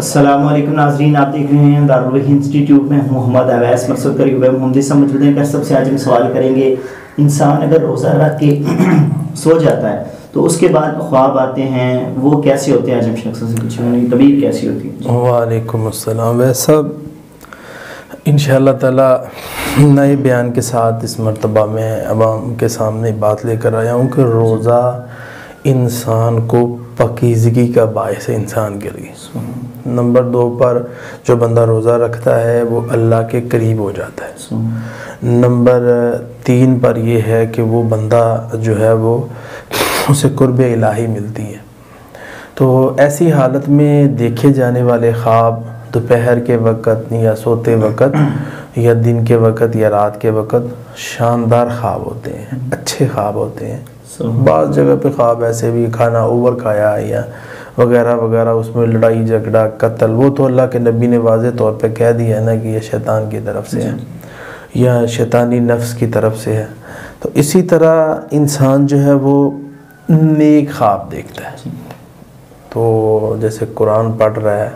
अस्सलाम वालेकुम नाज़रीन, आप देख रहे हैं दारुल वही इंस्टीट्यूट में मोहम्मद अवैस मकसूद करीब मोहम्मदी से मौजूद हैं। सबसे आज हम सवाल करेंगे, इंसान अगर रोज़ा रख के सो जाता है तो उसके बाद ख्वाब आते हैं, वो कैसे होते हैं? आज हम शख्स से पूछेंगे तबीर कैसी होती है? वालेकुम अस्सलाम। वैसा इंशाअल्लाह ताला नए बयान के साथ इस मर्तबा में अवाम के सामने बात लेकर आया हूँ कि रोज़ा इंसान को पाकीज़गी का बायस है इंसान के लिए। नंबर 2 पर जो बंदा रोज़ा रखता है वो अल्लाह के करीब हो जाता है। नंबर 3 पर ये है कि वो बंदा जो है वो उसे कुर्ब इलाही मिलती है। तो ऐसी हालत में देखे जाने वाले ख्वाब दोपहर के वक़्त या सोते वक़्त या दिन के वक़्त या रात के वक़्त शानदार ख्वाब होते हैं, अच्छे ख्वाब होते हैं। बाज़ जगह पे ख्वाब ऐसे भी खाना ओवर खाया या वगैरह वगैरह, उसमें लड़ाई झगड़ा कत्ल, वो तो अल्लाह के नबी ने वाज़े तौर पे कह दिया है ना कि ये शैतान की तरफ से है या शैतानी नफ्स की तरफ से है। तो इसी तरह इंसान जो है वो नेक ख्वाब देखता है। तो जैसे कुरान पढ़ रहा है,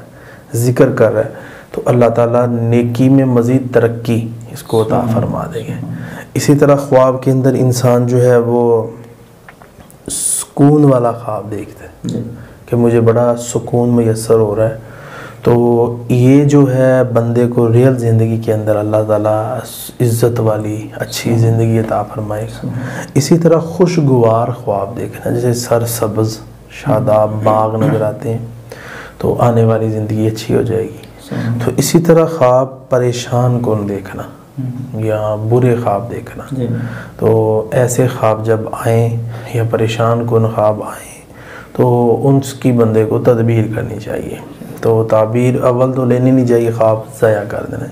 ज़िक्र कर रहा है, तो अल्लाह ताला नेकी में मज़ीद तरक्की इसको अता फरमा देंगे। इसी तरह ख्वाब के अंदर इंसान जो है वो सुकून वाला ख्वाब देखता है कि मुझे बड़ा सुकून मैसर हो रहा है। तो ये जो है बंदे को रियल ज़िंदगी के अंदर अल्लाह ताला इज़्ज़त वाली अच्छी ज़िंदगी अता फरमाएगा। इसी तरह खुशगवार ख्वाब देखना, जैसे सरसब्ज़ शादाब बाग नज़र आते हैं तो आने वाली ज़िंदगी अच्छी हो जाएगी। तो इसी तरह ख्वाब परेशान कौन देखना या बुरे ख्वाब देखना। तो ऐसे ख्वाब जब आएँ या परेशान कौन ख्वाब आएँ तो उसकी बंदे को तदबीर करनी चाहिए। तो ताबीर अव्वल तो लेनी नहीं चाहिए, ख्वाब ज़ाया कर देना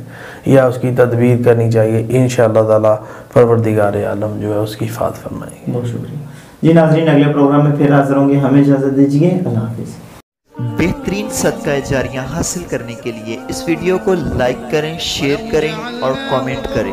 या उसकी तदबीर करनी चाहिए। इंशाअल्लाह ताला परवरदिगार आलम जो है उसकी हिफाज़त फरमाएंगे। बहुत शुक्रिया जी। नाज़रीन, अगले प्रोग्राम में फिर हाज़िर होंगे, हमें इजाज़त दीजिए। अल्लाह हाफ़िज़। बेहतरीन सदका जारियां हासिल करने के लिए इस वीडियो को लाइक करें, शेयर करें और कमेंट करें।